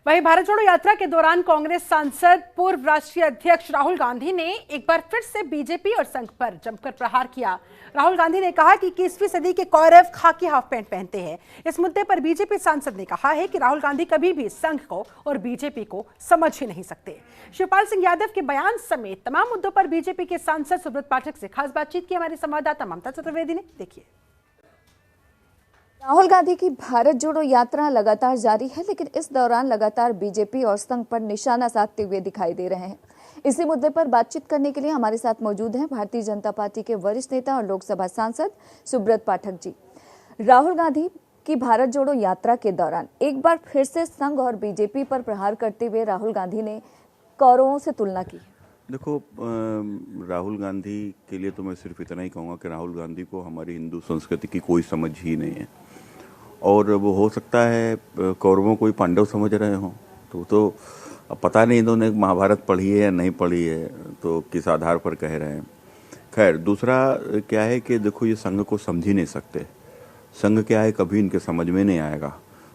वहीं भारत जोड़ो यात्रा के दौरान कांग्रेस सांसद पूर्व राष्ट्रीय अध्यक्ष राहुल गांधी ने एक बार फिर से बीजेपी और संघ पर जमकर प्रहार किया। राहुल गांधी ने कहा कि 21वीं सदी के कौरव खाकी हाफ पैंट पहनते हैं। इस मुद्दे पर बीजेपी सांसद ने कहा है कि राहुल गांधी कभी भी संघ को और बीजेपी को समझ ही नहीं सकते। शिवपाल सिंह यादव के बयान समेत तमाम मुद्दों पर बीजेपी के सांसद सुब्रत पाठक से खास बातचीत की हमारी संवाददाता ममता चतुर्वेदी ने। देखिए, राहुल गांधी की भारत जोड़ो यात्रा लगातार जारी है, लेकिन इस दौरान लगातार बीजेपी और संघ पर निशाना साधते हुए दिखाई दे रहे हैं। इसी मुद्दे पर बातचीत करने के लिए हमारे साथ मौजूद हैं भारतीय जनता पार्टी के वरिष्ठ नेता और लोकसभा सांसद सुब्रत पाठक जी। राहुल गांधी की भारत जोड़ो यात्रा के दौरान एक बार फिर से संघ और बीजेपी पर प्रहार करते हुए राहुल गांधी ने कौरवों से तुलना की। देखो, राहुल गांधी के लिए तो मैं सिर्फ इतना ही कहूँगा कि राहुल गांधी को हमारी हिंदू संस्कृति की कोई समझ ही नहीं है, और वो हो सकता है कौरवों को ही पांडव समझ रहे हों। तो अब पता नहीं इन्होंने महाभारत पढ़ी है या नहीं पढ़ी है, तो किस आधार पर कह रहे हैं। खैर, दूसरा क्या है कि देखो, ये संघ को समझ ही नहीं सकते। संघ क्या है, कभी इनके समझ में नहीं आएगा।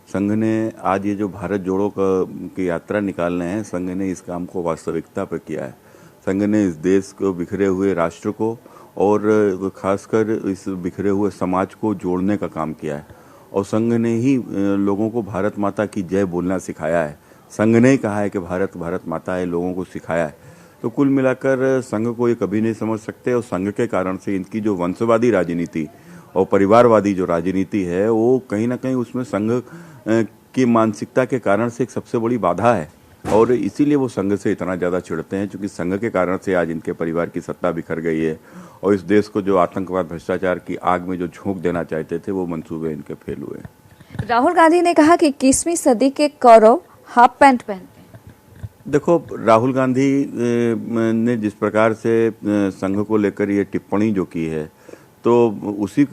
संघ ने आज ये जो भारत जोड़ो की यात्रा निकालने हैं, संघ ने इस काम को वास्तविकता पर किया है। संघ ने इस देश को, बिखरे हुए राष्ट्र को और खासकर इस बिखरे हुए समाज को जोड़ने का काम किया है, और संघ ने ही लोगों को भारत माता की जय बोलना सिखाया है। संघ ने ही कहा है कि भारत भारत माता है, लोगों को सिखाया है। तो कुल मिलाकर संघ को ये कभी नहीं समझ सकते, और संघ के कारण से इनकी जो वंशवादी राजनीति और परिवारवादी जो राजनीति है, वो कहीं ना कहीं उसमें संघ की मानसिकता के कारण से एक सबसे बड़ी बाधा है, और इसीलिए वो संघ से इतना ज़्यादा चिढ़ते हैं, क्योंकि संघ के कारण से आज इनके परिवार की सत्ता बिखर गई है, और इस देश को जो आतंकवाद भ्रष्टाचार की आग में जो झोंक देना चाहते थे, वो मंसूबे इनके फेल हुए। राहुल गांधी ने कहा कि 21वीं सदी के कौरव हाफ पैंट पहनते हैं। देखो, राहुल गांधी ने जिस प्रकार से संघ को लेकर ये टिप्पणी जो की है, तो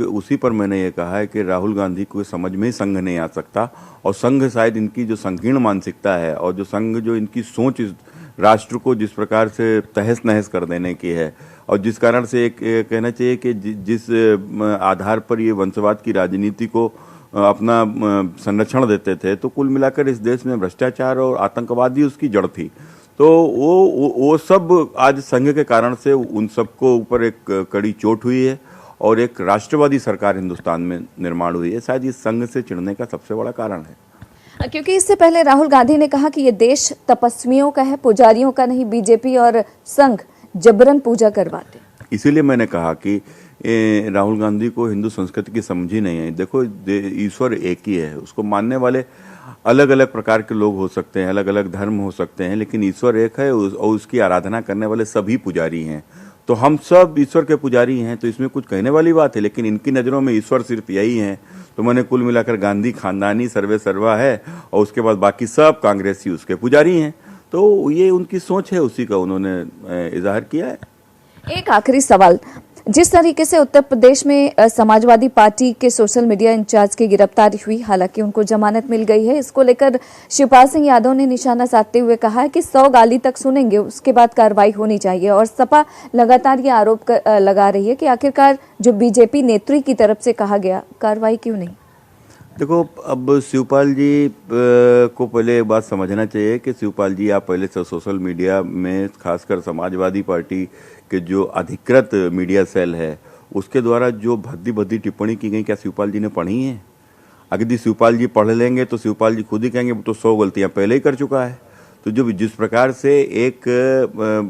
उसी पर मैंने ये कहा है कि राहुल गांधी को समझ में संघ नहीं आ सकता, और संघ शायद इनकी जो संकीर्ण मानसिकता है और जो संघ जो इनकी सोच इस राष्ट्र को जिस प्रकार से तहस नहस कर देने की है, और जिस कारण से एक कहना चाहिए कि जिस आधार पर ये वंशवाद की राजनीति को अपना संरक्षण देते थे, तो कुल मिलाकर इस देश में भ्रष्टाचार और आतंकवाद ही उसकी जड़ थी। तो वो सब आज संघ के कारण से उन सबको ऊपर एक कड़ी चोट हुई है, और एक राष्ट्रवादी सरकार हिंदुस्तान में निर्माण हुई है। शायद इस संघ से चिढ़ने का सबसे बड़ा कारण है। क्योंकि इससे पहले राहुल गांधी ने कहा कि ये देश तपस्वियों का है, पुजारियों का नहीं। बीजेपी और संघ जबरन पूजा करवाते। इसीलिए मैंने कहा कि राहुल गांधी को हिंदू संस्कृति की समझ ही नहीं है। देखो, ईश्वर एक ही है, उसको मानने वाले अलग अलग प्रकार के लोग हो सकते हैं, अलग अलग धर्म हो सकते हैं, लेकिन ईश्वर एक है, और उसकी आराधना करने वाले सभी पुजारी हैं। तो हम सब ईश्वर के पुजारी हैं, तो इसमें कुछ कहने वाली बात है, लेकिन इनकी नज़रों में ईश्वर सिर्फ यही है। तो मैंने कुल मिलाकर गांधी खानदानी सर्वे सर्वा है, और उसके बाद बाकी सब कांग्रेसी उसके पुजारी हैं। तो ये उनकी सोच है, उसी का उन्होंने इजहार किया है। एक आखिरी सवाल, जिस तरीके से उत्तर प्रदेश में समाजवादी पार्टी के सोशल मीडिया इंचार्ज की गिरफ्तारी हुई, हालांकि उनको जमानत मिल गई है, इसको लेकर शिवपाल सिंह यादव ने निशाना साधते हुए कहा है कि 100 गाली तक सुनेंगे, उसके बाद कार्रवाई होनी चाहिए। और सपा लगातार ये आरोप लगा रही है कि आखिरकार जो बीजेपी नेत्री की तरफ से कहा गया, कार्रवाई क्यों नहीं? देखो, अब शिवपाल जी को पहले एक बात समझना चाहिए कि शिवपाल जी, आप पहले से सोशल मीडिया में खासकर समाजवादी पार्टी के जो अधिकृत मीडिया सेल है, उसके द्वारा जो भद्दी भद्दी टिप्पणी की गई, क्या शिवपाल जी ने पढ़ी है? अगर शिवपाल जी पढ़ लेंगे तो शिवपाल जी खुद ही कहेंगे तो 100 गलतियां पहले ही कर चुका है। तो जो जिस प्रकार से एक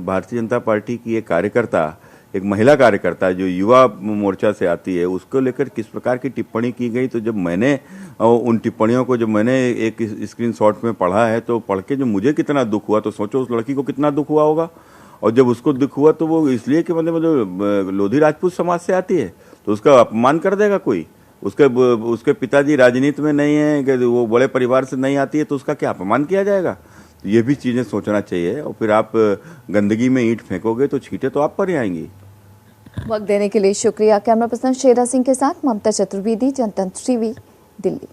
भारतीय जनता पार्टी की एक कार्यकर्ता, एक महिला कार्यकर्ता जो युवा मोर्चा से आती है, उसको लेकर किस प्रकार की टिप्पणी की गई, तो जब मैंने उन टिप्पणियों को जब मैंने एक स्क्रीनशॉट में पढ़ा है, तो पढ़ के जो मुझे कितना दुख हुआ, तो सोचो उस लड़की को कितना दुख हुआ होगा। और जब उसको दुख हुआ तो वो इसलिए कि मतलब लोधी राजपूत समाज से आती है, तो उसका अपमान कर देगा कोई। उसके पिताजी राजनीति में नहीं है, कि वो बड़े परिवार से नहीं आती है, तो उसका क्या अपमान किया जाएगा? तो ये भी चीज़ें सोचना चाहिए। और फिर आप गंदगी में ईंट फेंकोगे तो छींटे तो आप पर ही आएंगी। वक्त देने के लिए शुक्रिया। कैमरा पर्सन शेरा सिंह के साथ ममता चतुर्वेदी, जनतंत्र टीवी, दिल्ली।